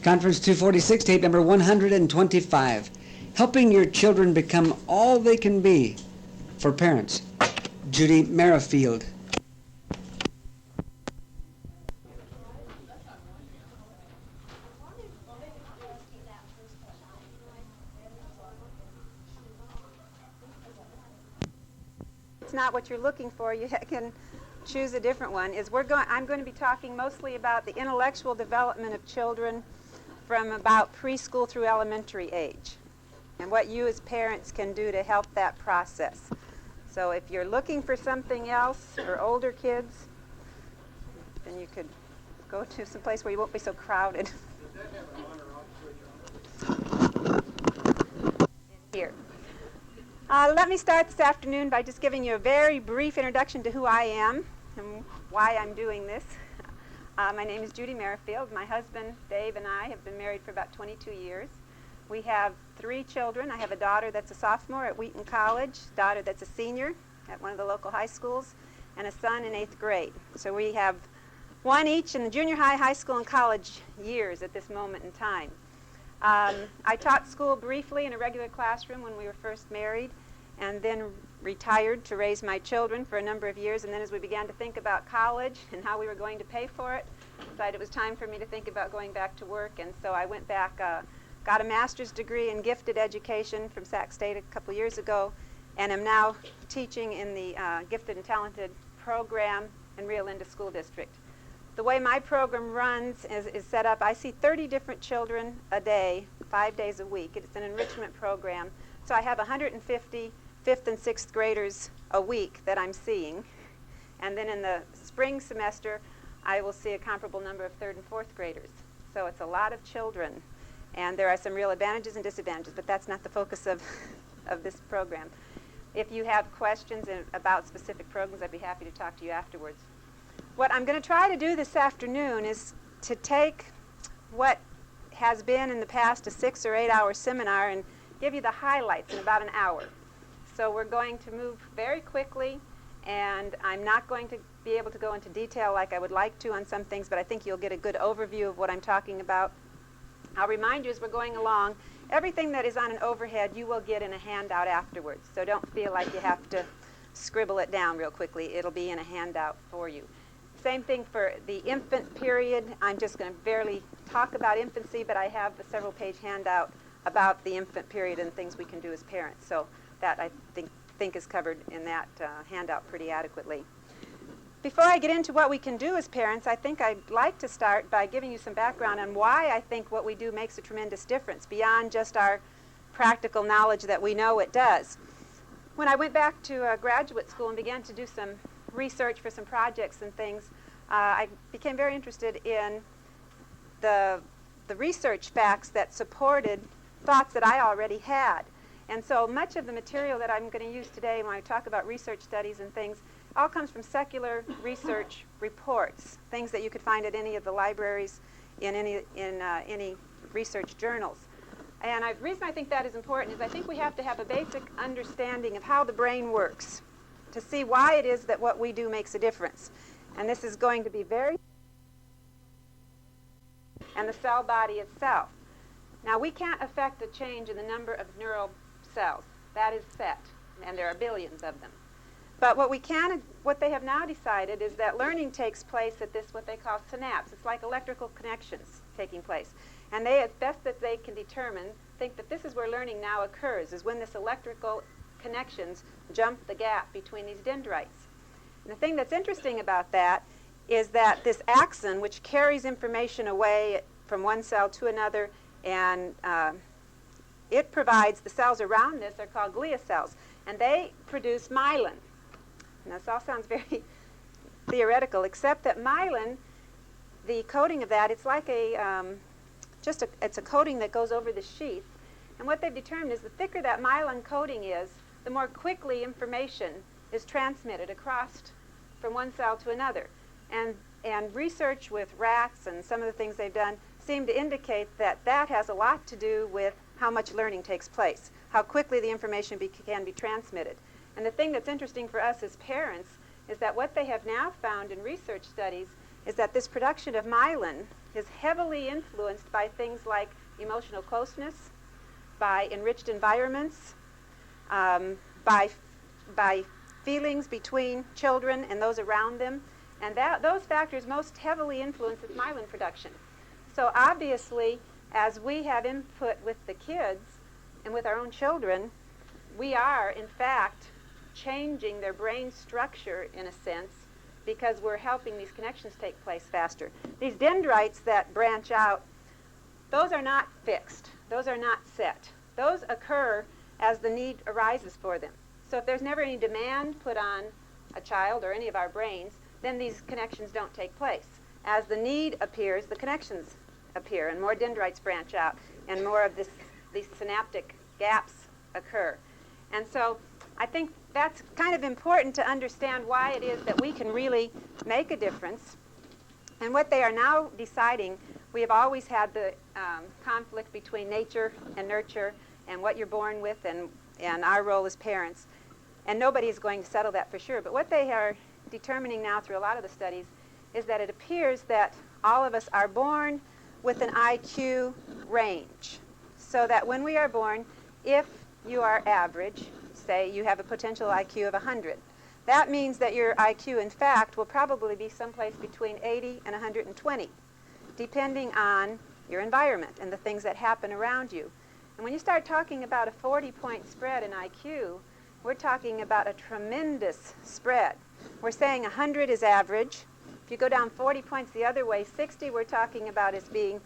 Conference 246, tape number 125. Helping your children become all they can be. For parents, Judy Merrifield. It's not what you're looking for. You can choose a different one. I'm going to be talking mostly about the intellectual development of children from about preschool through elementary age, and what you as parents can do to help that process. So if you're looking for something else for older kids, then you could go to some place where you won't be so crowded. Here. Let me start this afternoon by just giving you a very brief introduction to who I am and why I'm doing this. My name is Judy Merrifield. My husband, Dave, and I have been married for about 22 years. We have 3 children. I have a daughter that's a sophomore at Wheaton College, a daughter that's a senior at one of the local high schools, and a son in 8th grade. So we have one each in the junior high, high school, and college years at this moment in time. I taught school briefly in a regular classroom when we were first married, and then retired to raise my children for a number of years. And then as we began to think about college and how we were going to pay for it, decided it was time for me to think about going back to work. And so I went back, got a master's degree in gifted education from Sac State a couple years ago, and am now teaching in the gifted and talented program in Rio Linda School District. The way my program runs is set up, I see 30 different children a day, 5 days a week. It's an enrichment program. So I have 150 5th and 6th graders a week that I'm seeing. And then in the spring semester, I will see a comparable number of 3rd and 4th graders. So it's a lot of children. And there are some real advantages and disadvantages, but that's not the focus of this program. If you have questions about specific programs, I'd be happy to talk to you afterwards. What I'm going to try to do this afternoon is to take what has been in the past a 6 or 8 hour seminar and give you the highlights in about an hour. So we're going to move very quickly, and I'm not going to be able to go into detail like I would like to on some things, but I think you'll get a good overview of what I'm talking about. I'll remind you as we're going along, everything that is on an overhead you will get in a handout afterwards. So don't feel like you have to scribble it down real quickly. It'll be in a handout for you. Same thing for the infant period. I'm just going to barely talk about infancy, but I have a several-page handout about the infant period and things we can do as parents. So that I think is covered in that handout pretty adequately. Before I get into what we can do as parents, I think I'd like to start by giving you some background on why I think what we do makes a tremendous difference beyond just our practical knowledge that we know it does. When I went back to graduate school and began to do some research for some projects and things, I became very interested in the research facts that supported thoughts that I already had. And so much of the material that I'm going to use today when I talk about research studies and things all comes from secular research reports, things that you could find at any of the libraries in any research journals. And the reason I think that is important is I think we have to have a basic understanding of how the brain works to see why it is that what we do makes a difference. And this is going to be and the cell body itself. Now, we can't affect the change in the number of neural cells. That is set, and there are billions of them. But what they have now decided is that learning takes place at this, what they call synapse. It's like electrical connections taking place. And they, as best that they can determine, think that this is where learning now occurs, is when this electrical connections jump the gap between these dendrites. And the thing that's interesting about that is that this axon, which carries information away from one cell to another, and it provides, the cells around this are called glia cells, and they produce myelin. And this all sounds very theoretical, except that myelin, the coating of that, it's like it's a coating that goes over the sheath. And what they've determined is the thicker that myelin coating is, the more quickly information is transmitted across from one cell to another. And research with rats and some of the things they've done seem to indicate that that has a lot to do with how much learning takes place, how quickly the information can be transmitted. And the thing that's interesting for us as parents is that what they have now found in research studies is that this production of myelin is heavily influenced by things like emotional closeness, by enriched environments, by feelings between children and those around them, and those factors most heavily influence this myelin production. So obviously, as we have input with the kids and with our own children, we are, in fact, changing their brain structure, in a sense, because we're helping these connections take place faster. These dendrites that branch out, those are not fixed. Those are not set. Those occur as the need arises for them. So if there's never any demand put on a child or any of our brains, then these connections don't take place. As the need appears, the connections appear, and more dendrites branch out, and more of these synaptic gaps occur. And so I think that's kind of important to understand why it is that we can really make a difference. And what they are now deciding, we have always had the conflict between nature and nurture and what you're born with and our role as parents. And nobody is going to settle that for sure. But what they are determining now through a lot of the studies is that it appears that all of us are born with an IQ range. So that when we are born, if you are average, say you have a potential IQ of 100, that means that your IQ, in fact, will probably be someplace between 80 and 120, depending on your environment and the things that happen around you. And when you start talking about a 40-point spread in IQ, we're talking about a tremendous spread. We're saying 100 is average. If you go down 40 points the other way, 60 we're talking about as being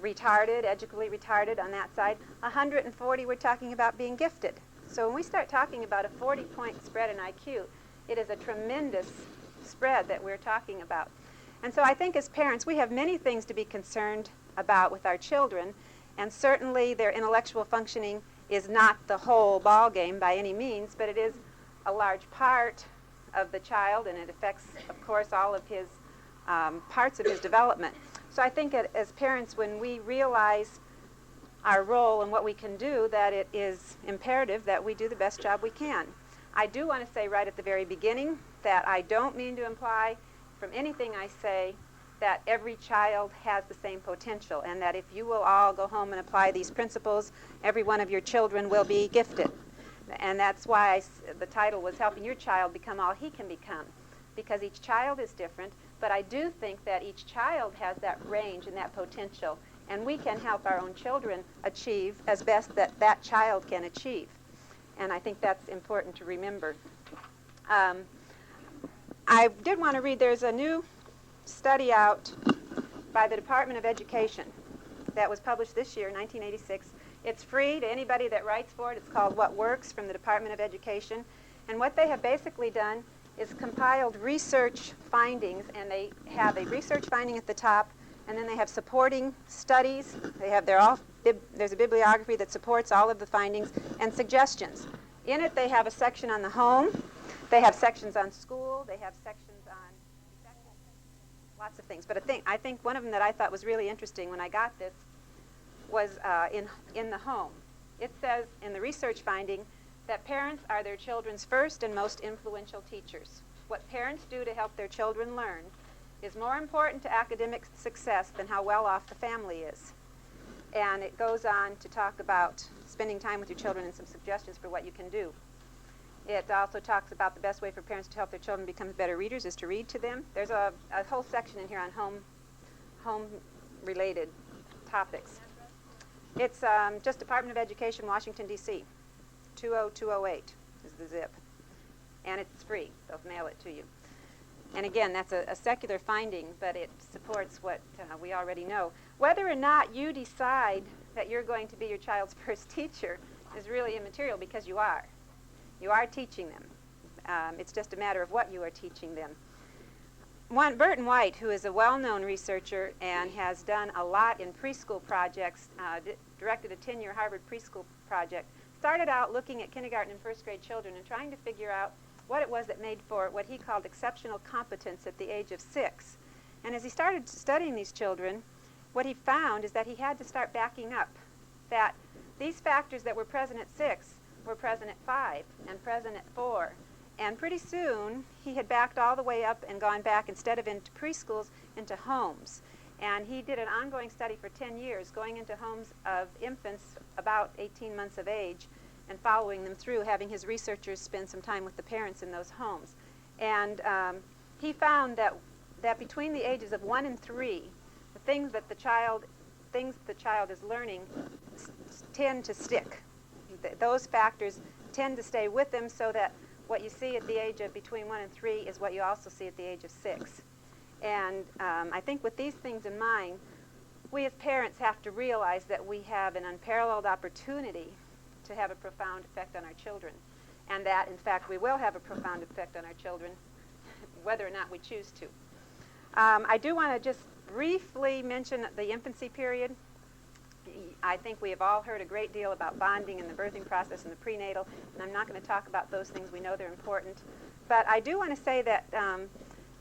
retarded, educally retarded on that side. 140 we're talking about being gifted. So when we start talking about a 40-point spread in IQ, it is a tremendous spread that we're talking about. And so I think as parents, we have many things to be concerned about with our children, and certainly their intellectual functioning is not the whole ball game by any means, but it is a large part of the child, and it affects, of course, all of his parts of his development. So I think as parents, when we realize our role and what we can do, that it is imperative that we do the best job we can. I do want to say right at the very beginning that I don't mean to imply from anything I say that every child has the same potential, and that if you will all go home and apply these principles, every one of your children will be gifted. And that's why the title was Helping Your Child Become All He Can Become, because each child is different, but I do think that each child has that range and that potential, and we can help our own children achieve as best that that child can achieve. And I think that's important to remember. I did want to read, there's a new study out by the Department of Education that was published this year, 1986. It's free to anybody that writes for it. It's called What Works from the Department of Education. And what they have basically done is compiled research findings, and they have a research finding at the top, and then they have supporting studies. There's a bibliography that supports all of the findings and suggestions. In it, they have a section on the home. They have sections on school. They have sections on lots of things. But I think one of them that I thought was really interesting when I got this was in the home. It says in the research finding that parents are their children's first and most influential teachers. What parents do to help their children learn is more important to academic success than how well off the family is. And it goes on to talk about spending time with your children and some suggestions for what you can do. It also talks about the best way for parents to help their children become better readers is to read to them. There's a whole section in here on home-related topics. It's just Department of Education, Washington, D.C. 20208 is the zip. And it's free. They'll mail it to you. And again, that's a secular finding, but it supports what we already know. Whether or not you decide that you're going to be your child's first teacher is really immaterial, because you are. You are teaching them. It's just a matter of what you are teaching them. Burton White, who is a well-known researcher and has done a lot in preschool projects, directed a 10-year Harvard preschool project, started out looking at kindergarten and first grade children and trying to figure out what it was that made for what he called exceptional competence at the age of 6. And as he started studying these children, what he found is that he had to start backing up, that these factors that were present at 6 were present at 5 and present at 4 And pretty soon, he had backed all the way up and gone back, instead of into preschools, into homes. And he did an ongoing study for 10 years, going into homes of infants about 18 months of age and following them through, having his researchers spend some time with the parents in those homes. And he found that between the ages of 1 and 3, the things the child is learning tend to stick. Those factors tend to stay with them, so that what you see at the age of between 1 and 3 is what you also see at the age of 6. And I think with these things in mind, we as parents have to realize that we have an unparalleled opportunity to have a profound effect on our children, and that, in fact, we will have a profound effect on our children, whether or not we choose to. I do want to just briefly mention the infancy period. I think we have all heard a great deal about bonding and the birthing process and the prenatal, and I'm not going to talk about those things. We know they're important. But I do want to say that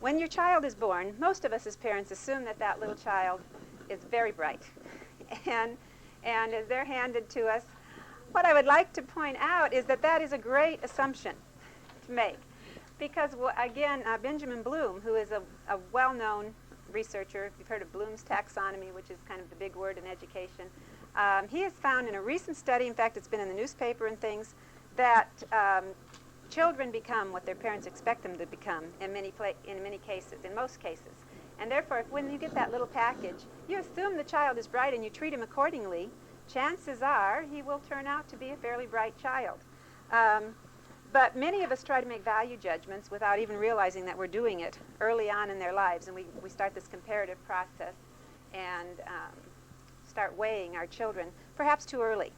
when your child is born, most of us as parents assume that that little child is very bright. And as they're handed to us, what I would like to point out is that that is a great assumption to make. Because, again, Benjamin Bloom, who is a well-known researcher, you've heard of Bloom's taxonomy, which is kind of the big word in education, he has found in a recent study, in fact it's been in the newspaper and things, that children become what their parents expect them to become in most cases. And therefore, when you get that little package, you assume the child is bright and you treat him accordingly, chances are he will turn out to be a fairly bright child. But many of us try to make value judgments without even realizing that we're doing it early on in their lives, and we start this comparative process and start weighing our children, perhaps too early.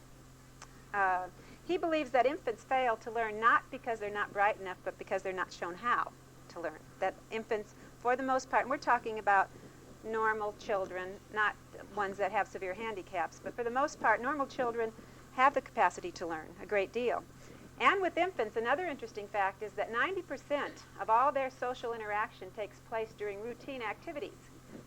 He believes that infants fail to learn not because they're not bright enough, but because they're not shown how to learn. That infants, for the most part, and we're talking about normal children, not ones that have severe handicaps, but for the most part, normal children have the capacity to learn a great deal. And with infants, another interesting fact is that 90% of all their social interaction takes place during routine activities.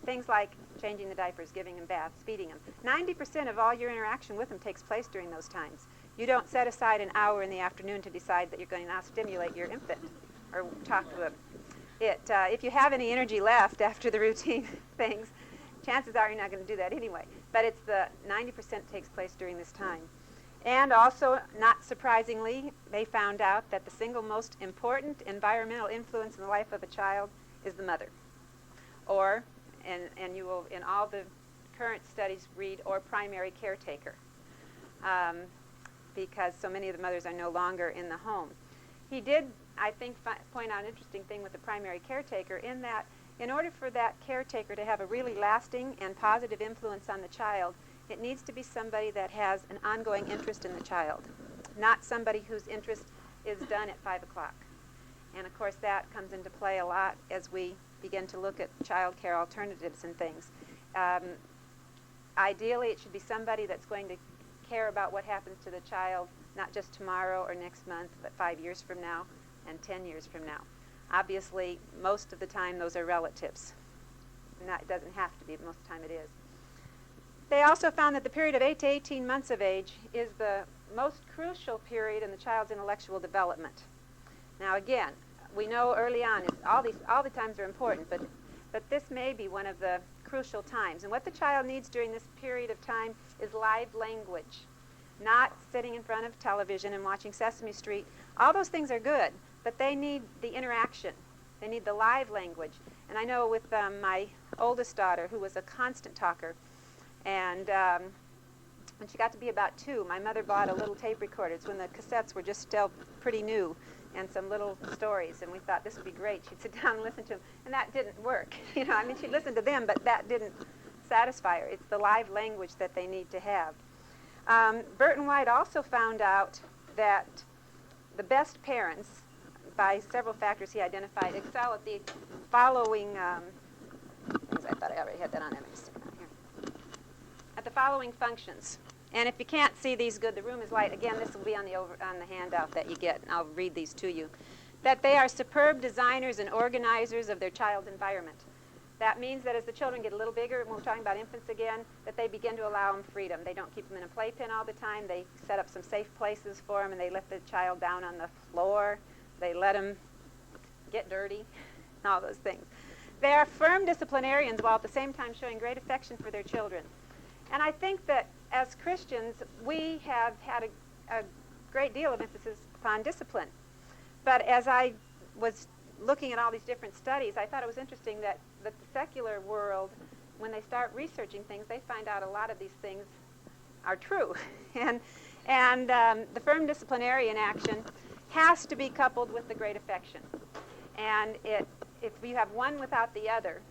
Things like changing the diapers, giving them baths, feeding them. 90% of all your interaction with them takes place during those times. You don't set aside an hour in the afternoon to decide that you're going to now stimulate your infant or talk to him. If you have any energy left after the routine things, chances are you're not going to do that anyway. But it's the 90% takes place during this time. And also, not surprisingly, they found out that the single most important environmental influence in the life of a child is the mother. Or, and you will, in all the current studies, read, or primary caretaker, because so many of the mothers are no longer in the home. He did, I think, point out an interesting thing with the primary caretaker, in that in order for that caretaker to have a really lasting and positive influence on the child, it needs to be somebody that has an ongoing interest in the child, not somebody whose interest is done at 5 o'clock. And of course that comes into play a lot as we begin to look at child care alternatives and things. Ideally, it should be somebody that's going to care about what happens to the child, not just tomorrow or next month, but 5 years from now and 10 years from now. Obviously, most of the time those are relatives. It doesn't have to be, but most of the time it is. They also found that the period of 8 to 18 months of age is the most crucial period in the child's intellectual development. Now again, we know early on all the times are important, but this may be one of the crucial times. And what the child needs during this period of time is live language, not sitting in front of television and watching Sesame Street. All those things are good, but they need the interaction. They need the live language. And I know with my oldest daughter, who was a constant talker, and when she got to be about 2, my mother bought a little tape recorder. It's when the cassettes were just still pretty new, and some little stories, and we thought this would be great. She'd sit down and listen to them, and that didn't work. I mean, she'd listen to them, but that didn't satisfy her. It's the live language that they need to have. Burton White also found out that the best parents, by several factors he identified, excel at the following things. I thought I already had that on. Let me stick it on here. At the following functions. And if you can't see these good, the room is light. Again, this will be on the handout that you get, and I'll read these to you. That they are superb designers and organizers of their child's environment. That means that as the children get a little bigger, and we're talking about infants again, that they begin to allow them freedom. They don't keep them in a playpen all the time. They set up some safe places for them, and they let the child down on the floor. They let them get dirty, and all those things. They are firm disciplinarians while at the same time showing great affection for their children. And I think that as Christians, we have had a great deal of emphasis upon discipline. But as I was looking at all these different studies, I thought it was interesting that the secular world, when they start researching things, they find out a lot of these things are true. and the firm disciplinarian action has to be coupled with the great affection. And if you have one without the other,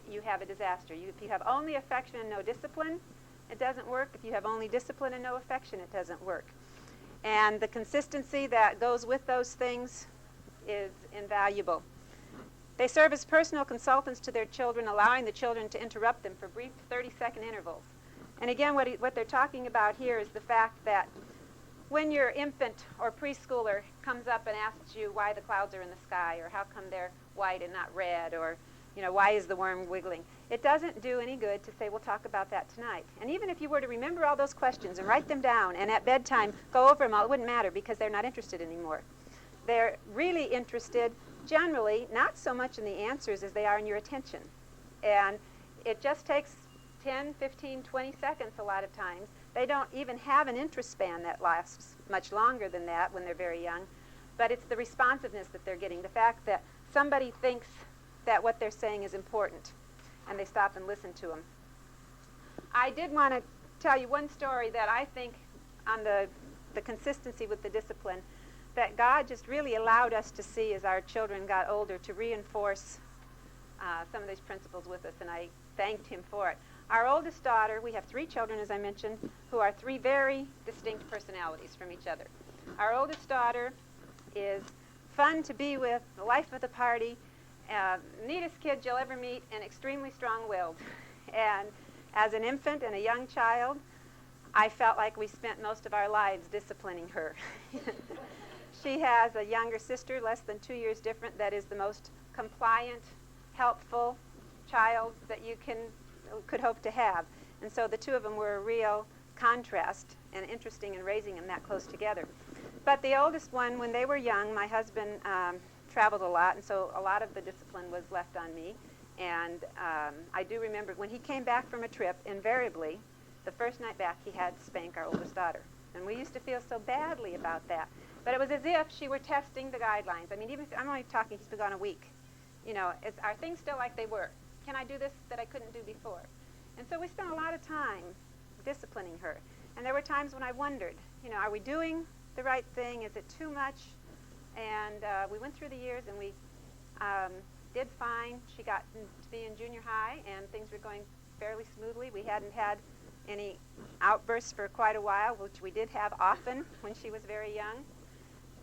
you have a disaster. If you have only affection and no discipline, it doesn't work. If you have only discipline and no affection, it doesn't work. And the consistency that goes with those things is invaluable. They serve as personal consultants to their children, allowing the children to interrupt them for brief 30-second intervals. And again, what they're talking about here is the fact that when your infant or preschooler comes up and asks you why the clouds are in the sky, or how come they're white and not red, or why is the worm wiggling, it doesn't do any good to say, we'll talk about that tonight. And even if you were to remember all those questions and write them down and at bedtime go over them all, it wouldn't matter because they're not interested anymore. They're really interested generally not so much in the answers as they are in your attention. And it just takes 10, 15, 20 seconds a lot of times. They don't even have an interest span that lasts much longer than that when they're very young. But it's the responsiveness that they're getting, the fact that somebody thinks that what they're saying is important, and they stop and listen to them. I did want to tell you one story that I think on the consistency with the discipline that God just really allowed us to see as our children got older, to reinforce some of these principles with us, and I thanked him for it. Our oldest daughter, we have 3 children, as I mentioned, who are 3 very distinct personalities from each other. Our oldest daughter is fun to be with, the life of the party, neatest kid you'll ever meet, and extremely strong-willed. And as an infant and a young child, I felt like we spent most of our lives disciplining her. She has a younger sister, less than 2 years different, that is the most compliant, helpful child that you could hope to have. And so the two of them were a real contrast, and interesting in raising them that close together. But the oldest one, when they were young, my husband traveled a lot, and so a lot of the discipline was left on me. And I do remember when he came back from a trip, invariably, the first night back, he had to spank our oldest daughter. And we used to feel so badly about that. But it was as if she were testing the guidelines. I mean, even if I'm only talking, he's been gone a week. Are things still like they were? Can I do this that I couldn't do before? And so we spent a lot of time disciplining her. And there were times when I wondered, are we doing the right thing? Is it too much? And we went through the years, and we did fine. She got to be in junior high, and things were going fairly smoothly. We hadn't had any outbursts for quite a while, which we did have often when she was very young.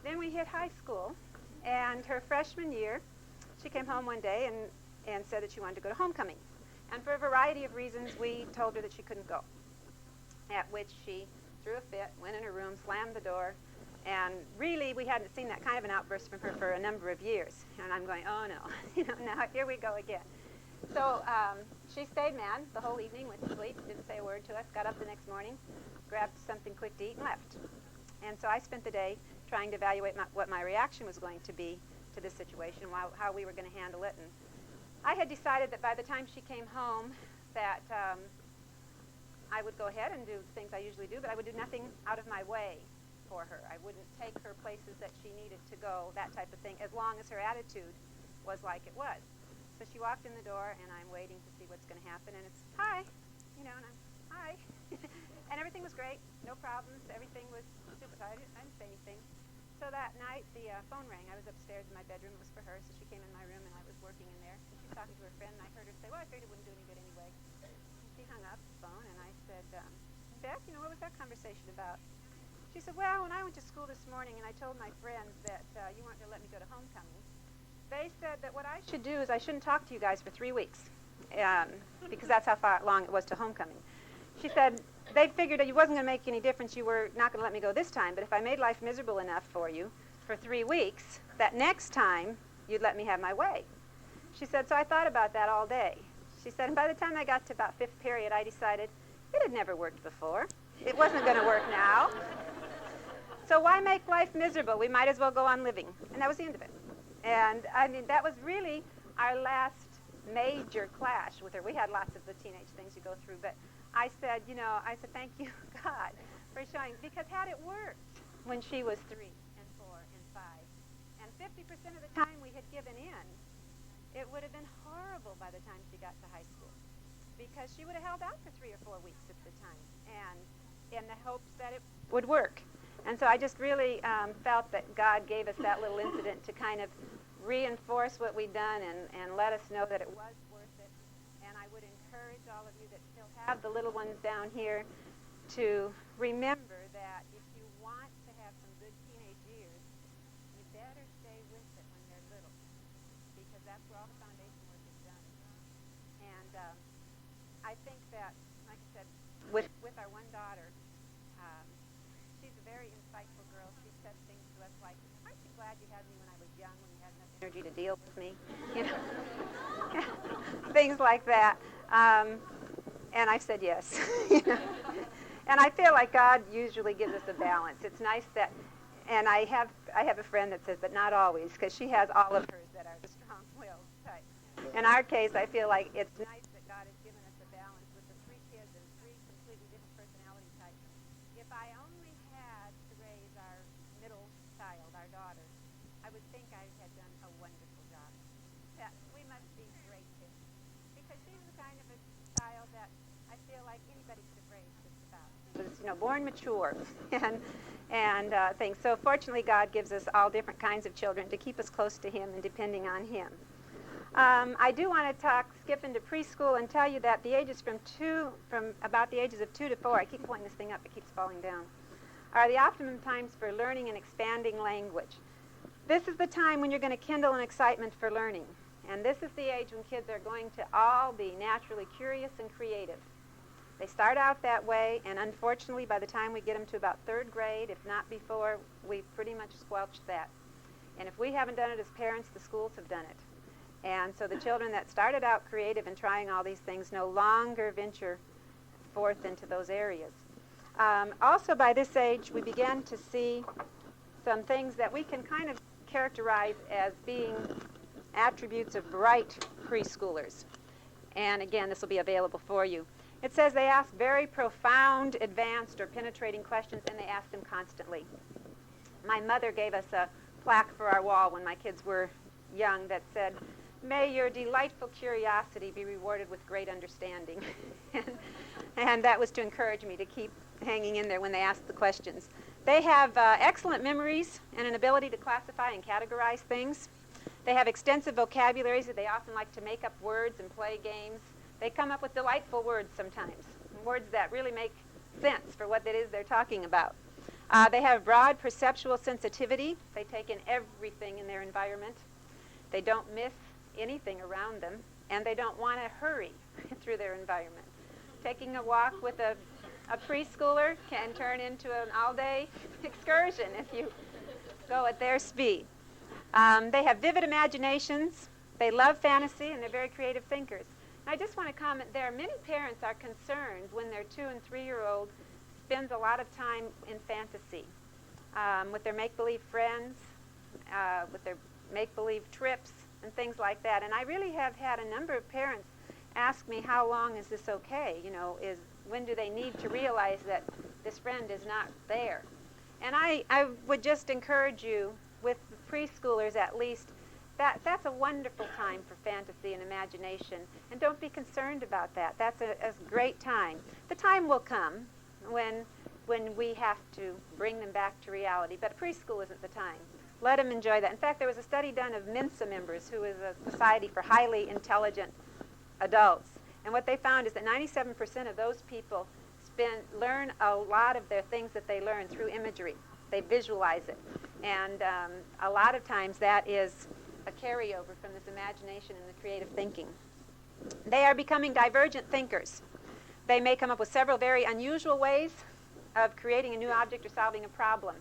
Then we hit high school, and her freshman year, she came home one day and said that she wanted to go to homecoming. And for a variety of reasons, we told her that she couldn't go, at which she threw a fit, went in her room, slammed the door, and really we hadn't seen that kind of an outburst from her for a number of years. And I'm going, oh no, now here we go again. So she stayed mad the whole evening, went to sleep, didn't say a word to us, got up the next morning, grabbed something quick to eat, and left. And so I spent the day trying to evaluate what my reaction was going to be to this situation, how we were going to handle it. And I had decided that by the time she came home that I would go ahead and do things I usually do, but I would do nothing out of my way for her. I wouldn't take her places that she needed to go, that type of thing, as long as her attitude was like it was. So she walked in the door, and I'm waiting to see what's going to happen, and it's, hi, and I'm, hi. And everything was great, no problems, everything was super. I didn't say anything. So that night, the phone rang. I was upstairs in my bedroom. It was for her, so she came in my room, and I was working in there. And she was talking to her friend, and I heard her say, well, I figured it wouldn't do any good anyway. And she hung up the phone, and I said, Beth, what was that conversation about? She said, well, when I went to school this morning, and I told my friends that you weren't going to let me go to homecoming, they said that what I should do is I shouldn't talk to you guys for 3 weeks, because that's how long it was to homecoming. She said they figured that it wasn't going to make any difference. You were not going to let me go this time, but if I made life miserable enough for you for 3 weeks, that next time you'd let me have my way. She said, so I thought about that all day. She said, and by the time I got to about 5th period, I decided it had never worked before. It wasn't going to work now. So why make life miserable? We might as well go on living. And that was the end of it. And I mean, that was really our last major clash with her. We had lots of the teenage things you go through, but I said, thank you, God, for showing, because had it worked when she was 3 and 4 and 5, and 50% of the time we had given in, it would have been horrible by the time she got to high school, because she would have held out for 3 or 4 weeks at the time, and in the hopes that it would work. And so I just really felt that God gave us that little incident to kind of reinforce what we'd done and let us know that it was worth it. And I would encourage all of you that still have the little ones down here to remember that if you want to have some good teenage years, you better stay with it when they're little, because that's where all the foundation work is done. And I think that, like I said, with our one daughter, she's a very insightful girl. She says things to us like, aren't you glad you had me when I was young, when you had enough energy to deal with me? Things like that. And I said yes. And I feel like God usually gives us a balance. It's nice that, and I have a friend that says, but not always, because she has all of hers that are the strong-willed type. In our case, I feel like it's nice that God has given us a balance with the 3 kids and 3 completely different personality types. If I only had to raise our middle child, our daughter, I would think I had done a wonderful job. That we must be great kids, because she's the kind of a child that I feel like anybody could have raised just about. She was, born mature and things. So fortunately, God gives us all different kinds of children to keep us close to Him and depending on Him. I do want to skip into preschool and tell you that the ages from about the ages of 2 to 4, I keep pointing this thing up, it keeps falling down, are the optimum times for learning and expanding language. This is the time when you're going to kindle an excitement for learning. And this is the age when kids are going to all be naturally curious and creative. They start out that way, and unfortunately, by the time we get them to about 3rd grade, if not before, we've pretty much squelched that. And if we haven't done it as parents, the schools have done it. And so the children that started out creative and trying all these things no longer venture forth into those areas. Also, by this age, we begin to see some things that we can kind of characterize as being attributes of bright preschoolers. And again, this will be available for you. It says they ask very profound, advanced, or penetrating questions, and they ask them constantly. My mother gave us a plaque for our wall when my kids were young that said, "May your delightful curiosity be rewarded with great understanding." And that was to encourage me to keep hanging in there when they ask the questions. They have excellent memories and an ability to classify and categorize things. They have extensive vocabularies that they often like to make up words and play games. They come up with delightful words sometimes, words that really make sense for what it is they're talking about. They have broad perceptual sensitivity. They take in everything in their environment. They don't miss anything around them, and they don't want to hurry through their environment. Taking a walk with a preschooler can turn into an all-day excursion if you go at their speed. They have vivid imaginations. They love fantasy, and they're very creative thinkers. And I just want to comment there, many parents are concerned when their 2- and 3-year-old spends a lot of time in fantasy with their make-believe friends, with their make-believe trips, and things like that. And I really have had a number of parents ask me, how long is this okay? When do they need to realize that this friend is not there? And I would just encourage you, with the preschoolers at least, that's a wonderful time for fantasy and imagination. And don't be concerned about that. That's a great time. The time will come when we have to bring them back to reality, but preschool isn't the time. Let them enjoy that. In fact, there was a study done of Mensa members, who is a society for highly intelligent adults. And what they found is that 97% of those people learn a lot of their things that they learn through imagery. They visualize it. And a lot of times that is a carryover from this imagination and the creative thinking. They are becoming divergent thinkers. They may come up with several very unusual ways of creating a new object or solving a problem.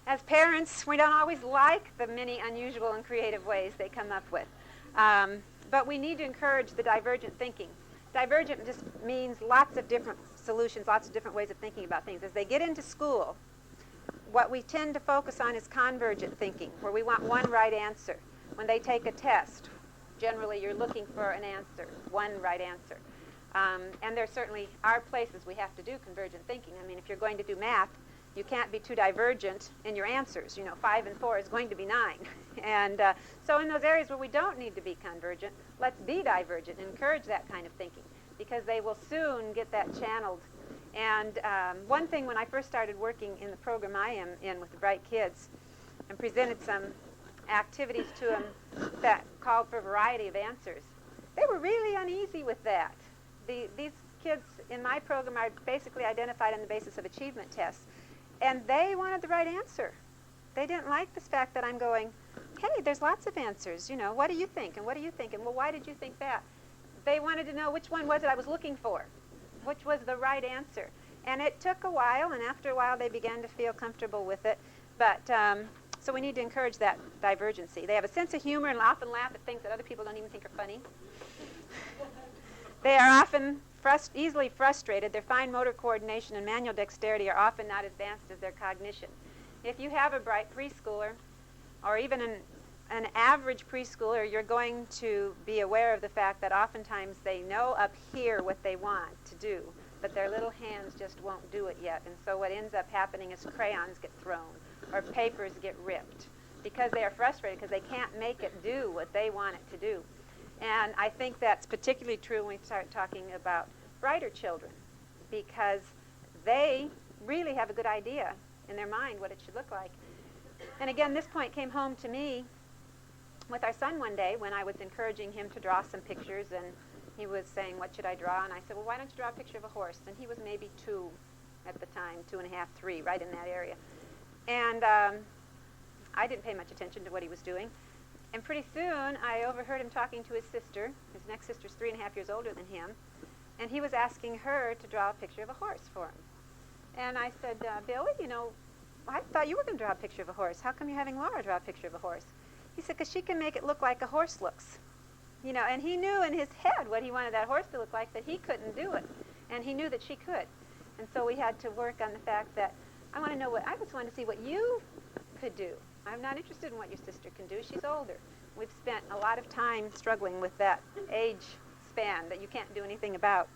As parents, we don't always like the many unusual and creative ways they come up with. But we need to encourage the divergent thinking. Divergent just means lots of different solutions, lots of different ways of thinking about things. As they get into school, what we tend to focus on is convergent thinking, where we want one right answer. When they take a test, generally you're looking for an answer, one right answer. And there certainly are places we have to do convergent thinking. I mean, if you're going to do math, you can't be too divergent in your answers. 5 and 4 is going to be 9. And so in those areas where we don't need to be convergent, let's be divergent and encourage that kind of thinking, because they will soon get that channeled. And one thing, when I first started working in the program I am in with the bright kids and presented some activities to them that called for a variety of answers, they were really uneasy with that. These kids in my program are basically identified on the basis of achievement tests, and they wanted the right answer. They didn't like this fact that I'm going, hey, there's lots of answers, what do you think, and what do you think, and well, why did you think that? They wanted to know which one was it I was looking for, which was the right answer. And it took a while, and after a while they began to feel comfortable with it. But so we need to encourage that divergency. They have a sense of humor and often laugh at things that other people don't even think are funny. They are often easily frustrated. Their fine motor coordination and manual dexterity are often not advanced as their cognition. If you have a bright preschooler, or even an average preschooler, you're going to be aware of the fact that oftentimes they know up here what they want to do, but their little hands just won't do it yet. And so what ends up happening is crayons get thrown or papers get ripped because they are frustrated because they can't make it do what they want it to do. And I think that's particularly true when we start talking about brighter children, because they really have a good idea in their mind what it should look like. And again, this point came home to me with our son one day when I was encouraging him to draw some pictures, and he was saying, what should I draw? And I said, well, why don't you draw a picture of a horse? And he was maybe 2 at the time, 2.5, 3, right in that area. And I didn't pay much attention to what he was doing. And pretty soon, I overheard him talking to his sister. His next sister's 3.5 years older than him. And he was asking her to draw a picture of a horse for him. And I said, Billy, I thought you were going to draw a picture of a horse. How come you're having Laura draw a picture of a horse? He said, because she can make it look like a horse looks. And he knew in his head what he wanted that horse to look like, but he couldn't do it. And he knew that she could. And so we had to work on the fact that I just wanted to see what you could do. I'm not interested in what your sister can do. She's older. We've spent a lot of time struggling with that age span that you can't do anything about.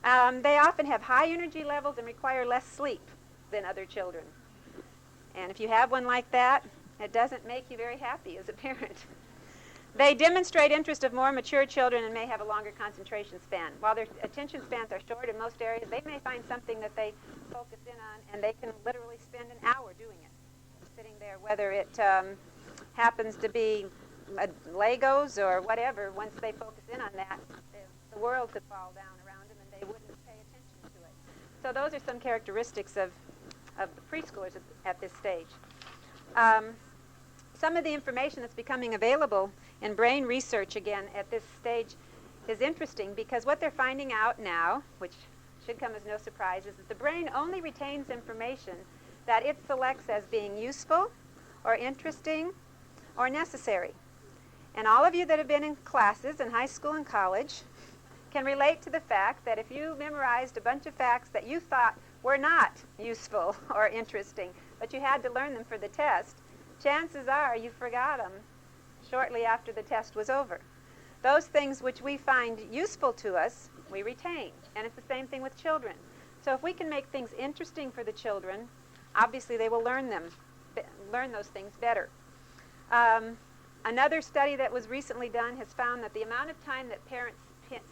They often have high energy levels and require less sleep than other children. And if you have one like that, it doesn't make you very happy as a parent. They demonstrate interest of more mature children and may have a longer concentration span. While their attention spans are short in most areas, they may find something that they focus in on, and they can literally spend an hour doing it, sitting there, whether it happens to be Legos or whatever. Once they focus in on that, the world could fall down around them, and they wouldn't pay attention to it. So those are some characteristics of the preschoolers at this stage. Some of the information that's becoming available in brain research, again, at this stage is interesting, because what they're finding out now, which should come as no surprise, is that the brain only retains information that it selects as being useful or interesting or necessary. And all of you that have been in classes in high school and college can relate to the fact that if you memorized a bunch of facts that you thought were not useful or interesting, but you had to learn them for the test, chances are you forgot them shortly after the test was over. Those things which we find useful to us, we retain. And it's the same thing with children. So if we can make things interesting for the children, obviously they will learn those things better. Another study that was recently done has found that the amount of time that parents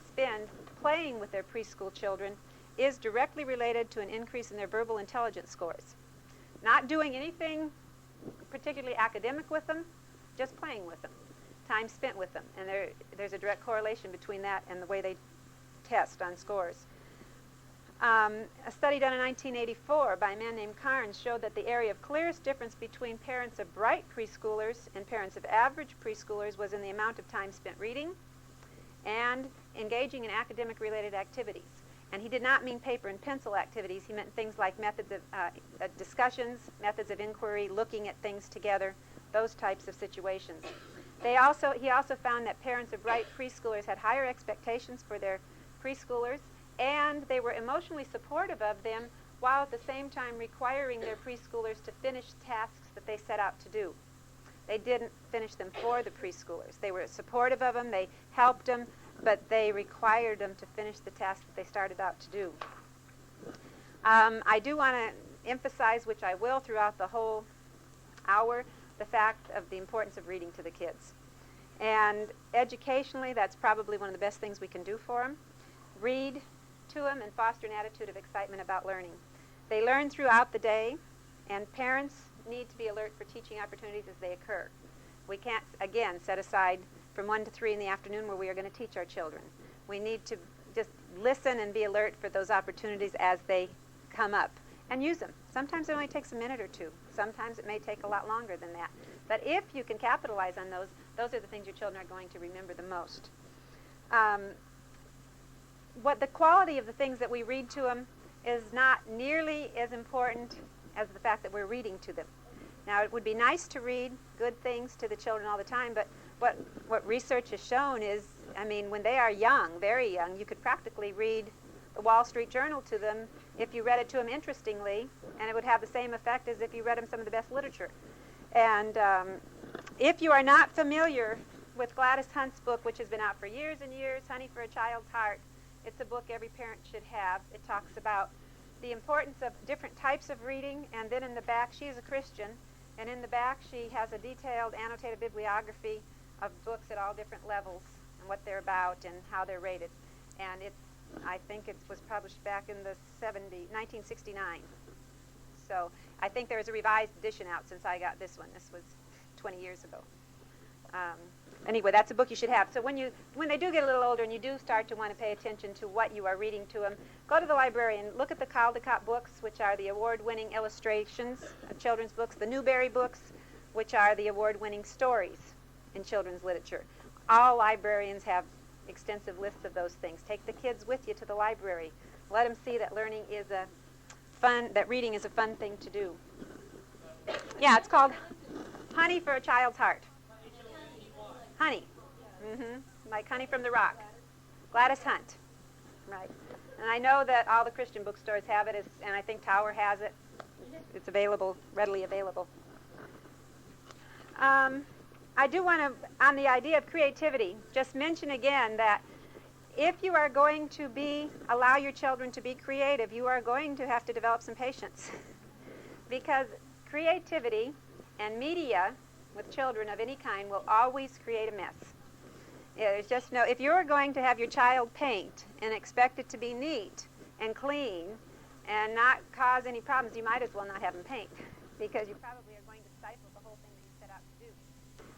spend playing with their preschool children is directly related to an increase in their verbal intelligence scores. Not doing anything particularly academic with them, just playing with them, time spent with them. And there's a direct correlation between that and the way they test on scores. A study done in 1984 by a man named Carnes showed that the area of clearest difference between parents of bright preschoolers and parents of average preschoolers was in the amount of time spent reading and engaging in academic-related activities. And he did not mean paper and pencil activities. He meant things like methods of discussions, methods of inquiry, looking at things together, those types of situations. He also found that parents of bright preschoolers had higher expectations for their preschoolers, and they were emotionally supportive of them while at the same time requiring their preschoolers to finish tasks that they set out to do. They didn't finish them for the preschoolers. They were supportive of them, they helped them, but they required them to finish the tasks that they started out to do. I do want to emphasize, which I will throughout the whole hour, the fact of the importance of reading to the kids. And educationally, that's probably one of the best things we can do for them. Read to them and foster an attitude of excitement about learning. They learn throughout the day, and parents need to be alert for teaching opportunities as they occur. We can't, again, set aside from 1 to 3 in the afternoon where we are going to teach our children. We need to just listen and be alert for those opportunities as they come up and use them. Sometimes it only takes a minute or two. Sometimes it may take a lot longer than that. But if you can capitalize on those are the things your children are going to remember the most. What the quality of the things that we read to them is not nearly as important as the fact that we're reading to them. Now, it would be nice to read good things to the children all the time, but what research has shown is, I mean, when they are young, very young, you could practically read the Wall Street Journal to them if you read it to them interestingly, and it would have the same effect as if you read them some of the best literature. And if you are not familiar with Gladys Hunt's book, which has been out for years and years, Honey for a Child's Heart, it's a book every parent should have. It talks about the importance of different types of reading, and then in the back, she is a Christian, and in the back she has a detailed annotated bibliography of books at all different levels and what they're about and how they're rated. And I think it was published back in the 1969. So I think there is a revised edition out since I got this one. This was 20 years ago. Anyway, that's a book you should have. So when they do get a little older and you do start to want to pay attention to what you are reading to them, go to the library and look at the Caldecott books, which are the award-winning illustrations of children's books, the Newbery books, which are the award-winning stories in children's literature. All librarians have extensive lists of those things. Take the kids with you to the library. Let them see that that reading is a fun thing to do. Yeah, it's called Honey for a Child's Heart. Honey. Like Honey from the Rock. Gladys Hunt. Right. And I know that all the Christian bookstores have it, and I think Tower has it. It's available, readily available. I do want to, on the idea of creativity, just mention again that if you are going to allow your children to be creative, you are going to have to develop some patience. Because creativity and media with children of any kind will always create a mess. Yeah, there's just if you're going to have your child paint and expect it to be neat and clean and not cause any problems, you might as well not have them paint, because you probably are going to stifle the whole thing that you set out to do.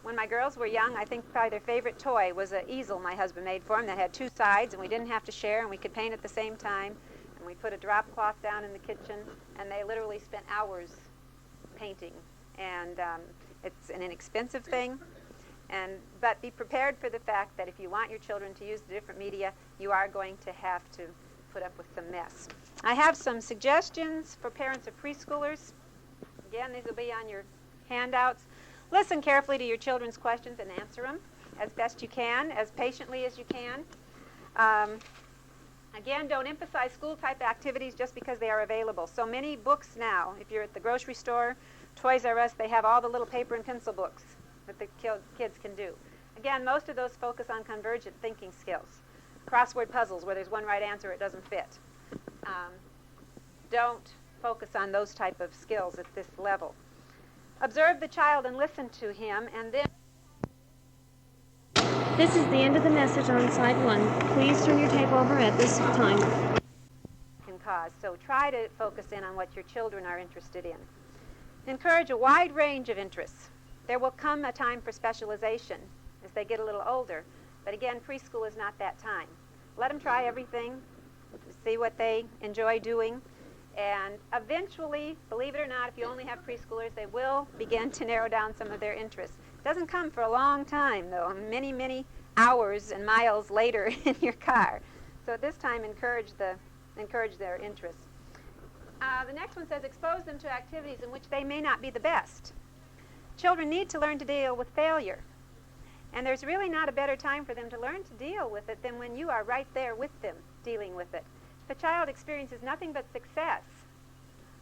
When my girls were young, I think probably their favorite toy was an easel my husband made for them that had 2 sides, and we didn't have to share, and we could paint at the same time. And we put a drop cloth down in the kitchen, and they literally spent hours painting. And it's an inexpensive thing, but be prepared for the fact that if you want your children to use the different media, you are going to have to put up with some mess. I have some suggestions for parents of preschoolers. Again, these will be on your handouts. Listen carefully to your children's questions and answer them as best you can, as patiently as you can. Again, don't emphasize school-type activities just because they are available. So many books now, if you're at the grocery store, Toys R Us, they have all the little paper and pencil books that the kids can do. Again, most of those focus on convergent thinking skills. Crossword puzzles where there's one right answer, it doesn't fit. Don't focus on those type of skills at this level. Observe the child and listen to him, and then... This is the end of the message on side 1. Please turn your tape over at this time. Can cause. So try to focus in on what your children are interested in. Encourage a wide range of interests. There will come a time for specialization as they get a little older, but again, preschool is not that time. Let them try everything, see what they enjoy doing, and eventually, believe it or not, if you only have preschoolers, they will begin to narrow down some of their interests. It doesn't come for a long time, though, many, many hours and miles later in your car. So at this time, encourage their interests. The next one says, expose them to activities in which they may not be the best. Children need to learn to deal with failure. And there's really not a better time for them to learn to deal with it than when you are right there with them, dealing with it. If a child experiences nothing but success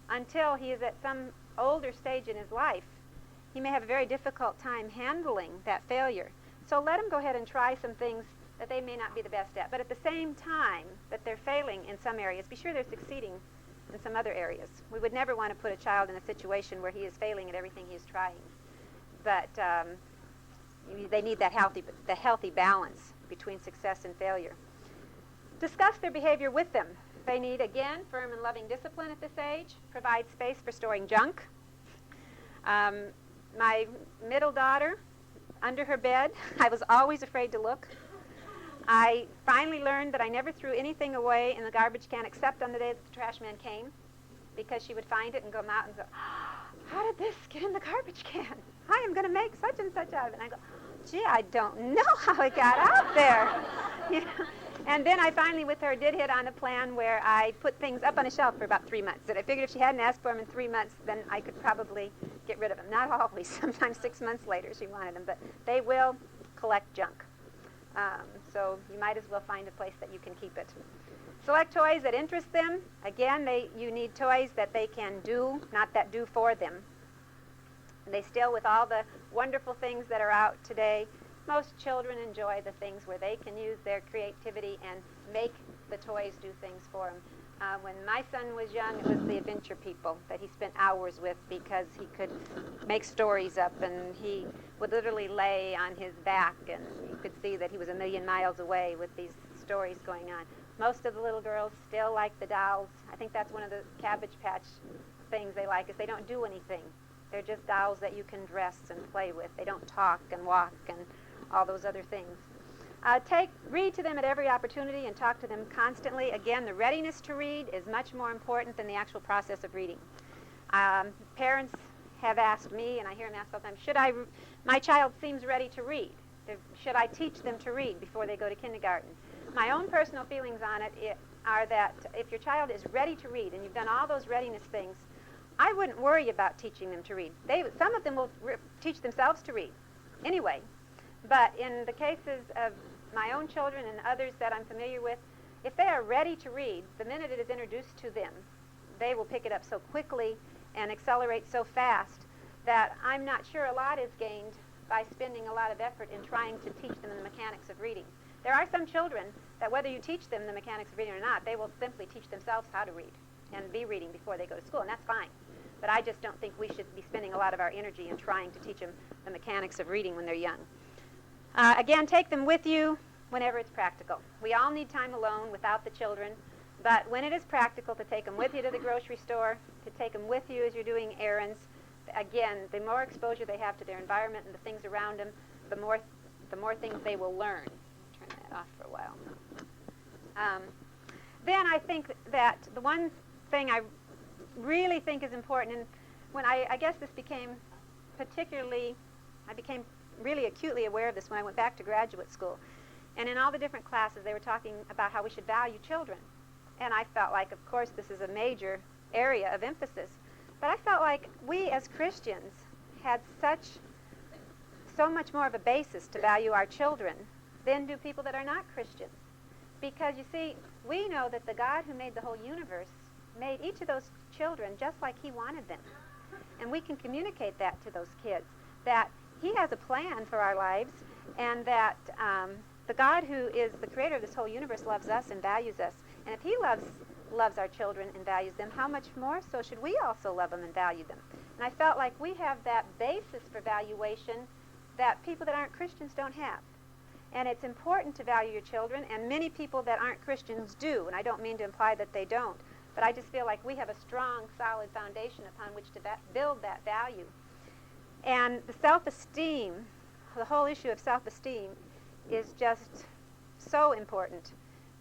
until he is at some older stage in his life, he may have a very difficult time handling that failure. So let him go ahead and try some things that they may not be the best at. But at the same time that they're failing in some areas, be sure they're succeeding in some other areas. We would never want to put a child in a situation where he is failing at everything he is trying. But they need that healthy balance between success and failure. Discuss their behavior with them. They need, again, firm and loving discipline at this age. Provide space for storing junk. My middle daughter, under her bed, I was always afraid to look. I finally learned that I never threw anything away in the garbage can except on the day that the trash man came, because she would find it and come out and go, how did this get in the garbage can? I am going to make such and such out of it. And I go, gee, I don't know how it got out there. You know? And then I finally, with her, did hit on a plan where I put things up on a shelf for about 3 months. And I figured if she hadn't asked for them in 3 months, then I could probably get rid of them. Not always. Sometimes 6 months later she wanted them. But they will collect junk. So you might as well find a place that you can keep it. Select toys that interest them. Again, you need toys that they can do, not that do for them. They still, with all the wonderful things that are out today, most children enjoy the things where they can use their creativity and make the toys do things for them. When my son was young, it was the adventure people that he spent hours with, because he could make stories up, and he would literally lay on his back, and you could see that he was a million miles away with these stories going on. Most of the little girls still like the dolls. I think that's one of the Cabbage Patch things they like, is they don't do anything. They're just dolls that you can dress and play with. They don't talk and walk and all those other things. Read to them at every opportunity and talk to them constantly. Again, the readiness to read is much more important than the actual process of reading. Parents have asked me, and I hear them ask all the time, my child seems ready to read. Should I teach them to read before they go to kindergarten? My own personal feelings on it are that if your child is ready to read and you've done all those readiness things, I wouldn't worry about teaching them to read. Some of them will teach themselves to read anyway. But in the cases of my own children and others that I'm familiar with, if they are ready to read, the minute it is introduced to them, they will pick it up so quickly and accelerate so fast that I'm not sure a lot is gained by spending a lot of effort in trying to teach them the mechanics of reading. There are some children that whether you teach them the mechanics of reading or not, they will simply teach themselves how to read and be reading before they go to school, and that's fine. But I just don't think we should be spending a lot of our energy in trying to teach them the mechanics of reading when they're young. Again, take them with you whenever it's practical. We all need time alone without the children, but when it is practical, to take them with you to the grocery store, to take them with you as you're doing errands. Again, the more exposure they have to their environment and the things around them, the more things they will learn. Turn that off for a while. Then I think that the one thing I really think is important, and when I guess this became I became really acutely aware of this when I went back to graduate school. And in all the different classes, they were talking about how we should value children. And I felt like, of course, this is a major area of emphasis. But I felt like we as Christians had so much more of a basis to value our children than do people that are not Christians. Because, you see, we know that the God who made the whole universe made each of those children just like he wanted them. And we can communicate that to those kids, that he has a plan for our lives, and that the God who is the creator of this whole universe loves us and values us. And if he loves our children and values them, how much more so should we also love them and value them? And I felt like we have that basis for valuation that people that aren't Christians don't have. And it's important to value your children, and many people that aren't Christians do, and I don't mean to imply that they don't, but I just feel like we have a strong, solid foundation upon which to build that value. And the self-esteem, the whole issue of self-esteem is just so important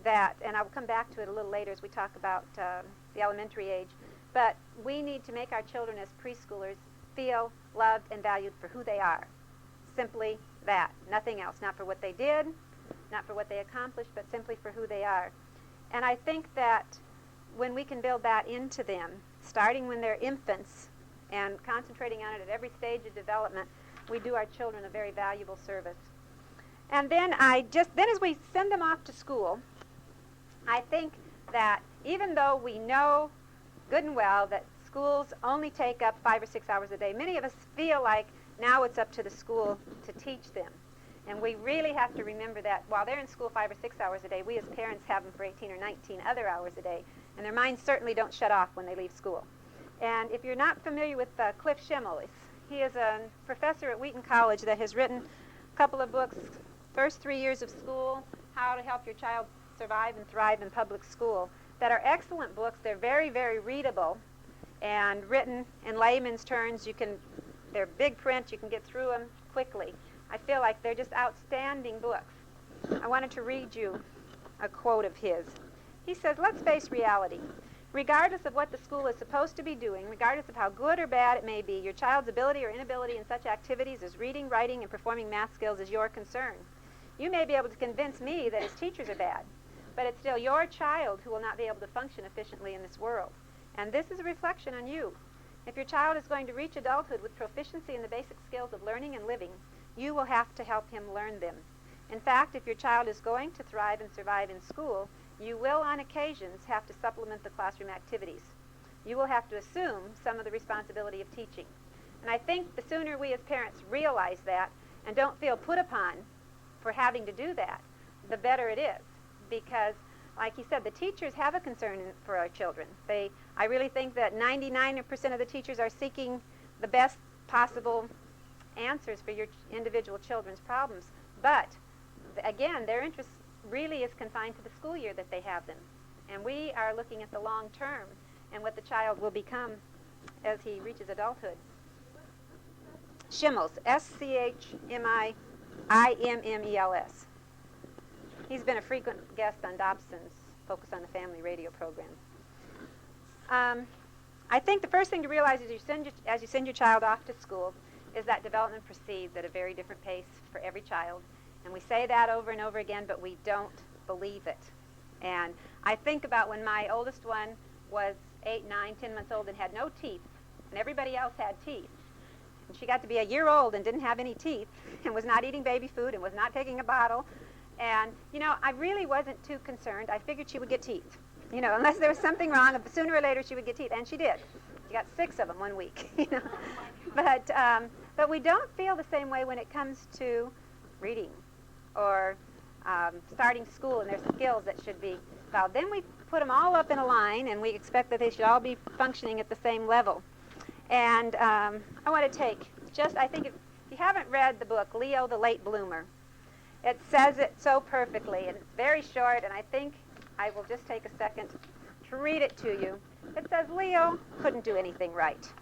that, and I'll come back to it a little later as we talk about the elementary age, but we need to make our children as preschoolers feel loved and valued for who they are. Simply that, nothing else, not for what they did, not for what they accomplished, but simply for who they are. And I think that when we can build that into them, starting when they're infants and concentrating on it at every stage of development, we do our children a very valuable service. And then as we send them off to school, I think that even though we know good and well that schools only take up 5 or 6 hours a day. Many of us feel like now it's up to the school to teach them. And we really have to remember that while they're in school 5 or 6 hours a day, we as parents have them for 18 or 19 other hours a day. And their minds certainly don't shut off when they leave school. And if you're not familiar with Cliff Schimmel, he is a professor at Wheaton College that has written a couple of books, First 3 Years of School, How to Help Your Child Survive and Thrive in Public School, that are excellent books. They're very, very readable and written in layman's terms. They're big print. You can get through them quickly. I feel like they're just outstanding books. I wanted to read you a quote of his. He says, "Let's face reality. Regardless of what the school is supposed to be doing, regardless of how good or bad it may be, your child's ability or inability in such activities as reading, writing, and performing math skills is your concern. You may be able to convince me that his teachers are bad, but it's still your child who will not be able to function efficiently in this world. And this is a reflection on you. If your child is going to reach adulthood with proficiency in the basic skills of learning and living, you will have to help him learn them. In fact, if your child is going to thrive and survive in school, you will on occasions have to supplement the classroom activities. You will have to assume some of the responsibility of teaching." And I think the sooner we as parents realize that and don't feel put upon for having to do that, the better it is. Because, like he said, the teachers have a concern for our children. I really think that 99% of the teachers are seeking the best possible answers for your individual children's problems. But, again, their interest really is confined to the school year that they have them. And we are looking at the long term and what the child will become as he reaches adulthood. Schimmels, S-C-H-M-I-I-M-M-E-L-S. He's been a frequent guest on Dobson's Focus on the Family radio program. I think the first thing to realize as you send your child off to school is that development proceeds at a very different pace for every child. And we say that over and over again, but we don't believe it. And I think about when my oldest one was 8, 9, 10 months old and had no teeth, and everybody else had teeth. And she got to be a year old and didn't have any teeth, and was not eating baby food, and was not taking a bottle. And, I really wasn't too concerned. I figured she would get teeth. Unless there was something wrong, sooner or later she would get teeth. And she did. She got 6 of them one week, But we don't feel the same way when it comes to reading or starting school and their skills that should be followed. Then we put them all up in a line, and we expect that they should all be functioning at the same level. And I want to take I think if you haven't read the book, Leo the Late Bloomer, it says it so perfectly, and it's very short, and I think I will just take a second to read it to you. It says, Leo couldn't do anything right.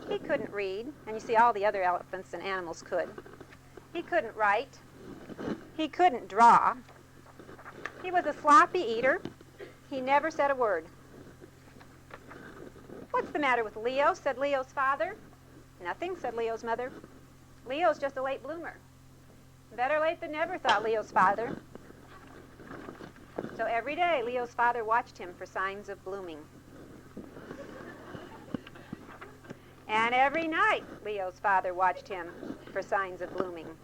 He couldn't read, and you see all the other elephants and animals could. He couldn't write. He couldn't draw. He was a sloppy eater. He never said a word. "What's the matter with Leo?" said Leo's father. "Nothing," said Leo's mother. "Leo's just a late bloomer." "Better late than never," thought Leo's father. So every day, Leo's father watched him for signs of blooming. And every night, Leo's father watched him for signs of blooming.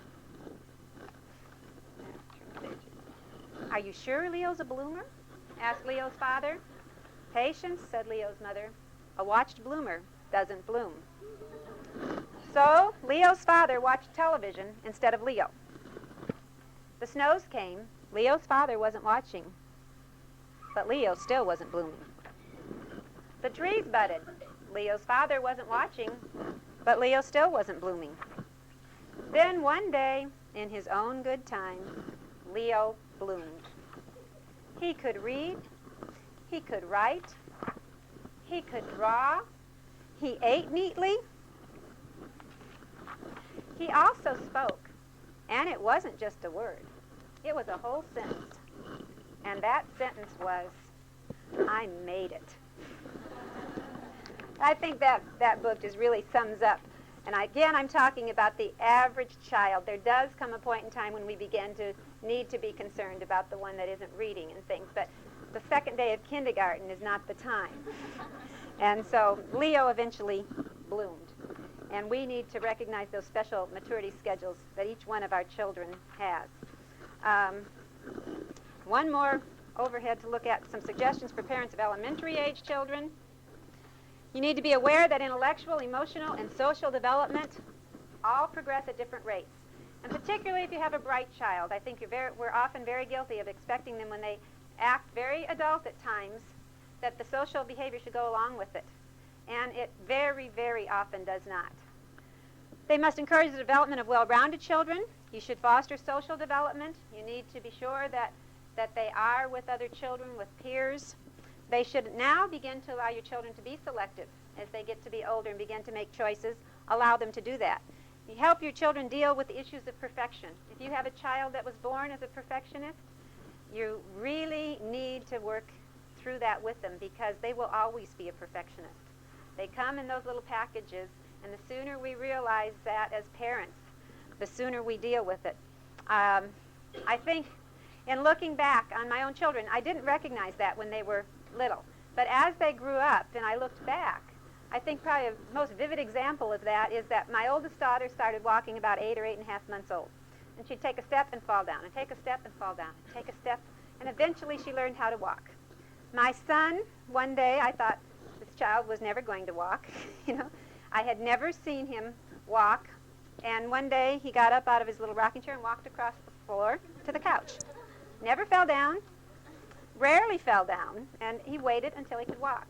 "Are you sure Leo's a bloomer?" asked Leo's father. "Patience," said Leo's mother. "A watched bloomer doesn't bloom." So Leo's father watched television instead of Leo. The snows came. Leo's father wasn't watching, but Leo still wasn't blooming. The trees budded. Leo's father wasn't watching, but Leo still wasn't blooming. Then one day, in his own good time, Leo bloomed. He could read. He could write. He could draw. He ate neatly. He also spoke, and it wasn't just a word. It was a whole sentence. And that sentence was, "I made it." I think that book just really sums up. And again, I'm talking about the average child. There does come a point in time when we begin to need to be concerned about the one that isn't reading and things. But the second day of kindergarten is not the time. And so Leo eventually bloomed. And we need to recognize those special maturity schedules that each one of our children has. One more overhead to look at, some suggestions for parents of elementary age children. You need to be aware that intellectual, emotional, and social development all progress at different rates. And particularly if you have a bright child, I think we're often very guilty of expecting them when they act very adult at times that the social behavior should go along with it. And it very, very often does not. They must encourage the development of well-rounded children. You should foster social development. You need to be sure that they are with other children, with peers. They should now begin to allow your children to be selective as they get to be older and begin to make choices. Allow them to do that. You help your children deal with the issues of perfection. If you have a child that was born as a perfectionist, you really need to work through that with them because they will always be a perfectionist. They come in those little packages, and the sooner we realize that as parents, the sooner we deal with it. I think in looking back on my own children, I didn't recognize that when they were little. But as they grew up and I looked back, I think probably the most vivid example of that is that my oldest daughter started walking about 8 or 8.5 months old. And she'd take a step and fall down, and take a step and fall down, and take a step, and eventually she learned how to walk. My son, one day, I thought this child was never going to walk. I had never seen him walk. And one day he got up out of his little rocking chair and walked across the floor to the couch. Never fell down, rarely fell down, and he waited until he could walk.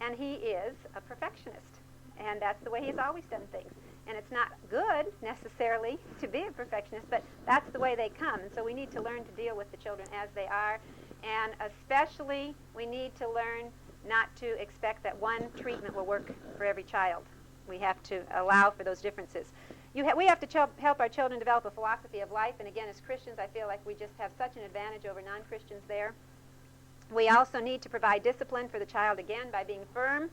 And he is a perfectionist, and that's the way he's always done things. And it's not good, necessarily, to be a perfectionist, but that's the way they come. And so we need to learn to deal with the children as they are, and especially we need to learn not to expect that one treatment will work for every child. We have to allow for those differences. We have to help our children develop a philosophy of life, and again, as Christians, I feel like we just have such an advantage over non-Christians there. We also need to provide discipline for the child, again, by being firm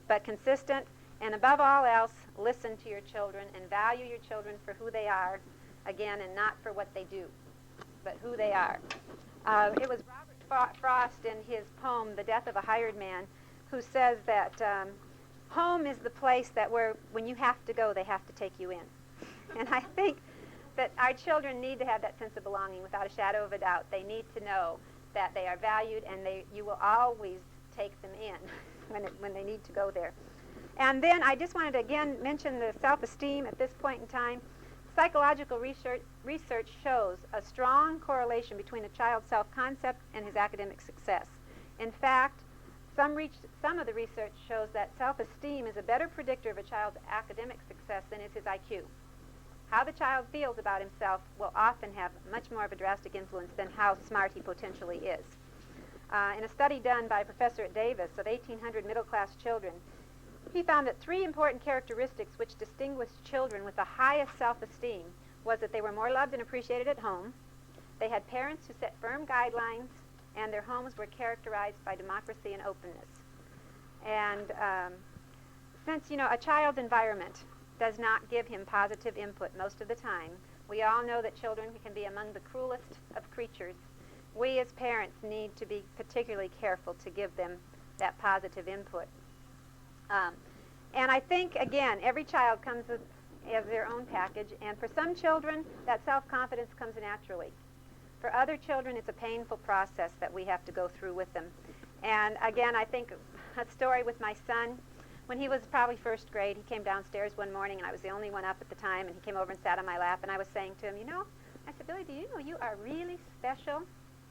but consistent, and above all else, listen to your children and value your children for who they are, again, and not for what they do, but who they are. It was Robert Frost in his poem, The Death of a Hired Man, who says that home is the place that where when you have to go, they have to take you in. And I think that our children need to have that sense of belonging without a shadow of a doubt. They need to know that they are valued, and you will always take them in when they need to go there. And then I just wanted to again mention the self-esteem at this point in time. Psychological research shows a strong correlation between a child's self-concept and his academic success. In fact, some of the research shows that self-esteem is a better predictor of a child's academic success than is his IQ. How the child feels about himself will often have much more of a drastic influence than how smart he potentially is. In a study done by a professor at Davis of 1,800 middle-class children, he found that 3 important characteristics which distinguished children with the highest self-esteem was that they were more loved and appreciated at home, they had parents who set firm guidelines, and their homes were characterized by democracy and openness. And since, a child's environment does not give him positive input most of the time, we all know that children can be among the cruelest of creatures. We as parents need to be particularly careful to give them that positive input. And I think, again, every child comes as their own package, and for some children, that self-confidence comes naturally. For other children, it's a painful process that we have to go through with them. And again, I think a story with my son, when he was probably first grade, he came downstairs one morning, and I was the only one up at the time, and he came over and sat on my lap, and I was saying to him, I said, Billy, do you know you are really special?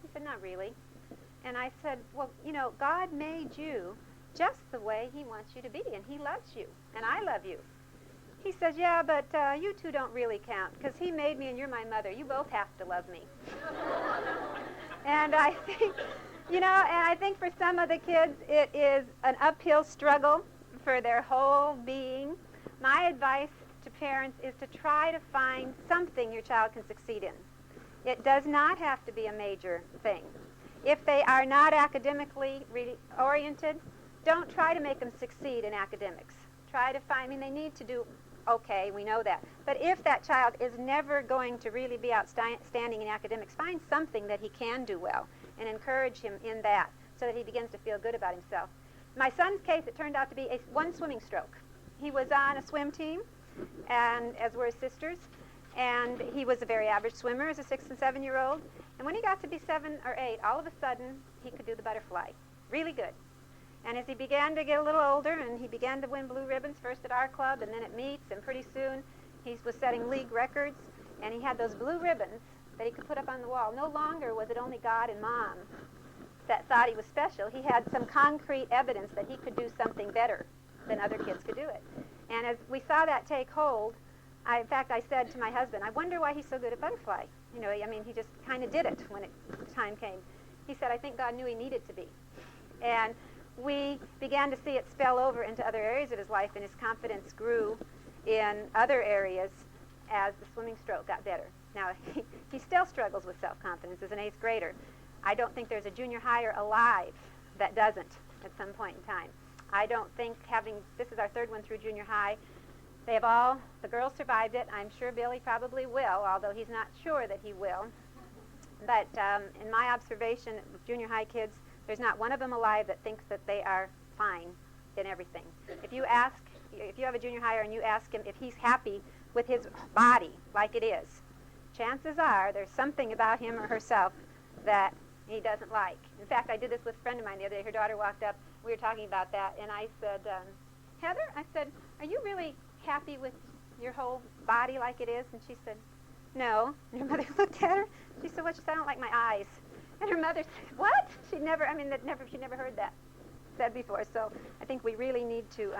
He said, not really. And I said, well, God made you just the way he wants you to be, and he loves you, and I love you. He says, yeah, but you two don't really count, because he made me and you're my mother. You both have to love me. And I think, and I think for some of the kids, it is an uphill struggle for their whole being. My advice to parents is to try to find something your child can succeed in. It does not have to be a major thing. If they are not academically oriented, don't try to make them succeed in academics. Try to find, they need to do okay, we know that. But if that child is never going to really be outstanding in academics, find something that he can do well and encourage him in that so that he begins to feel good about himself. My son's case, it turned out to be one swimming stroke. He was on a swim team, and as were his sisters, and he was a very average swimmer as a 6 and 7-year-old. And when he got to be 7 or 8, all of a sudden, he could do the butterfly. Really good. And as he began to get a little older and he began to win blue ribbons, first at our club and then at meets, and pretty soon he was setting league records, and he had those blue ribbons that he could put up on the wall. No longer was it only God and Mom that thought he was special. He had some concrete evidence that he could do something better than other kids could do it. And as we saw that take hold, in fact, I said to my husband, I wonder why he's so good at butterfly. You know, I mean, he just kind of did it when time came. He said, I think God knew he needed to be. And we began to see it spill over into other areas of his life, and his confidence grew in other areas as the swimming stroke got better. Now, he still struggles with self-confidence as an 8th grader. I don't think there's a junior higher alive that doesn't at some point in time. I don't think this is our 3rd one through junior high, the girls survived it. I'm sure Billy probably will, although he's not sure that he will. But in my observation with junior high kids, there's not one of them alive that thinks that they are fine in everything. If you have a junior higher and you ask him if he's happy with his body like it is, chances are there's something about him or herself that he doesn't like. In fact, I did this with a friend of mine the other day. Her daughter walked up. We were talking about that, and I said, Heather, I said, are you really happy with your whole body like it is? And she said, no. And her mother looked at her. She said, well, she said, I don't like my eyes. And her mother said, what? She'd never heard that said before. So I think we really need to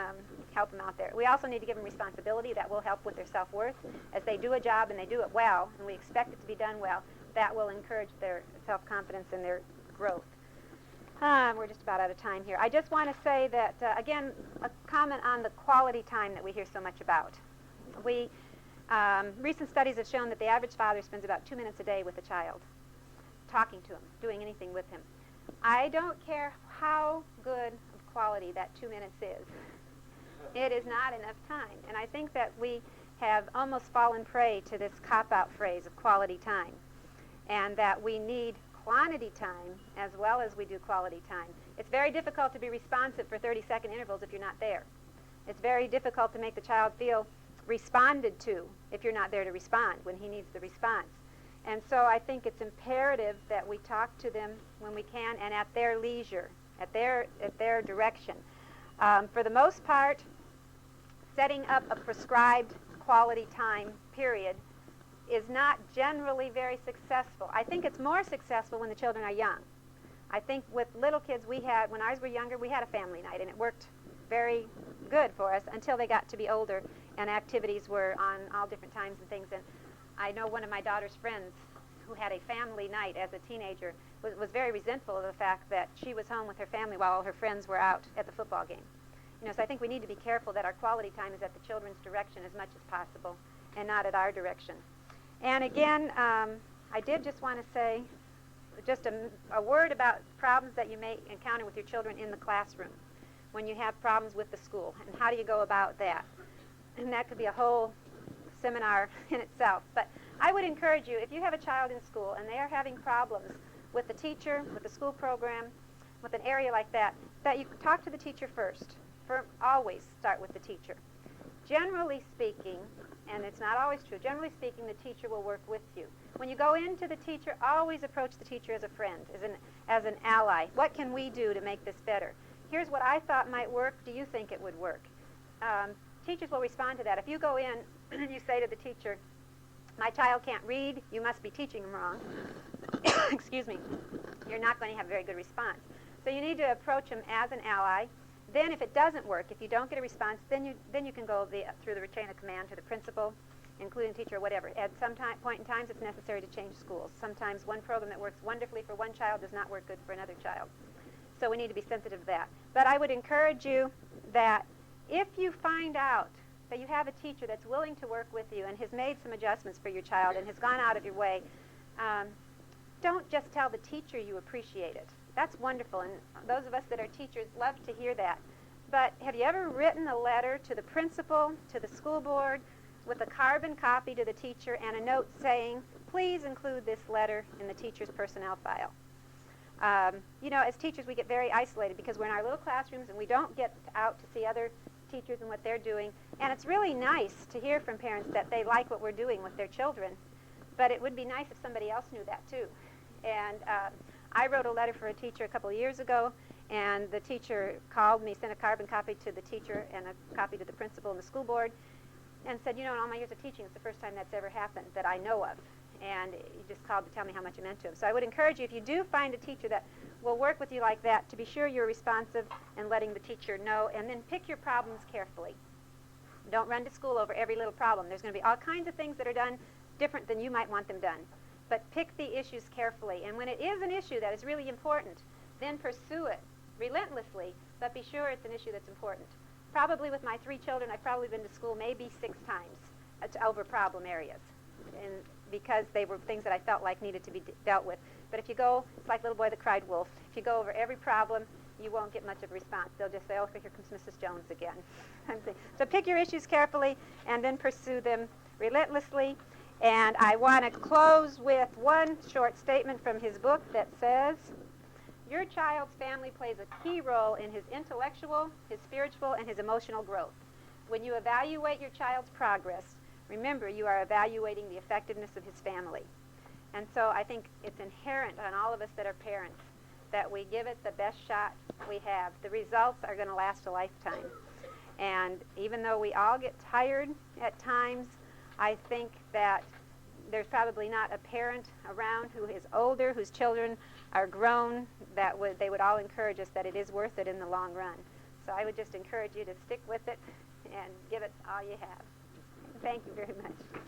help them out there. We also need to give them responsibility. That will help with their self-worth. As they do a job and they do it well, and we expect it to be done well, that will encourage their self-confidence and their growth. We're just about out of time here. I just want to say that, again, a comment on the quality time that we hear so much about. Recent studies have shown that the average father spends about 2 minutes a day with a child, talking to him, doing anything with him. I don't care how good of quality that 2 minutes is. It is not enough time. And I think that we have almost fallen prey to this cop-out phrase of quality time, and that we need quantity time as well as we do quality time. It's very difficult to be responsive for 30-second intervals if you're not there. It's very difficult to make the child feel responded to if you're not there to respond when he needs the response. And so I think it's imperative that we talk to them when we can and at their leisure, at their direction. For the most part, setting up a prescribed quality time period is not generally very successful. I think it's more successful when the children are young. I think with little kids when ours were younger, we had a family night, and it worked very good for us until they got to be older, and activities were on all different times and things. And I know one of my daughter's friends who had a family night as a teenager was very resentful of the fact that she was home with her family while all her friends were out at the football game. You know, so I think we need to be careful that our quality time is at the children's direction as much as possible and not at our direction. And again, I did just want to say just a word about problems that you may encounter with your children in the classroom when you have problems with the school, and how do you go about that. And that could be a whole seminar in itself. But I would encourage you, if you have a child in school and they are having problems with the teacher, with the school program, with an area like that, that you talk to the teacher first. Always start with the teacher. Generally speaking, and it's not always true, generally speaking, the teacher will work with you. When you go into the teacher, always approach the teacher as a friend, as an ally. What can we do to make this better? Here's what I thought might work. Do you think it would work? Teachers will respond to that. If you go in and you say to the teacher, my child can't read, you must be teaching him wrong. Excuse me. You're not going to have a very good response. So you need to approach him as an ally. Then if it doesn't work, if you don't get a response, then you can go through the chain of command to the principal, including teacher or whatever. At some point in time, it's necessary to change schools. Sometimes one program that works wonderfully for one child does not work good for another child. So we need to be sensitive to that. But I would encourage you that if you find out that you have a teacher that's willing to work with you and has made some adjustments for your child and has gone out of your way, don't just tell the teacher you appreciate it. That's wonderful, and those of us that are teachers love to hear that. But have you ever written a letter to the principal, to the school board, with a carbon copy to the teacher and a note saying, please include this letter in the teacher's personnel file? You know, as teachers, we get very isolated because we're in our little classrooms and we don't get out to see other teachers and what they're doing. And it's really nice to hear from parents that they like what we're doing with their children. But it would be nice if somebody else knew that too. And I wrote a letter for a teacher a couple of years ago, And the teacher called me, sent a carbon copy to the teacher and a copy to the principal and the school board, and said, you know, in all my years of teaching, it's the first time that's ever happened that I know of. And he just called to tell me how much it meant to him. So I would encourage you, if you do find a teacher that will work with you like that, to be sure you're responsive and letting the teacher know, and then pick your problems carefully. Don't run to school over every little problem. There's going to be all kinds of things that are done different than you might want them done. But pick the issues carefully. And when it is an issue that is really important, then pursue it relentlessly, but be sure it's an issue that's important. Probably with my 3 children, I've probably been to school maybe 6 times over problem areas, and because they were things that I felt like needed to be dealt with. But if you go, it's like Little Boy That Cried Wolf. If you go over every problem, you won't get much of a response. They'll just say, oh, here comes Mrs. Jones again. So pick your issues carefully and then pursue them relentlessly. And I want to close with one short statement from his book that says, your child's family plays a key role in his intellectual, his spiritual, and his emotional growth. When you evaluate your child's progress, remember you are evaluating the effectiveness of his family. And so I think it's inherent on all of us that are parents that we give it the best shot we have. The results are going to last a lifetime. And even though we all get tired at times, I think that there's probably not a parent around who is older, whose children are grown, that they would all encourage us that it is worth it in the long run. So I would just encourage you to stick with it and give it all you have. Thank you very much.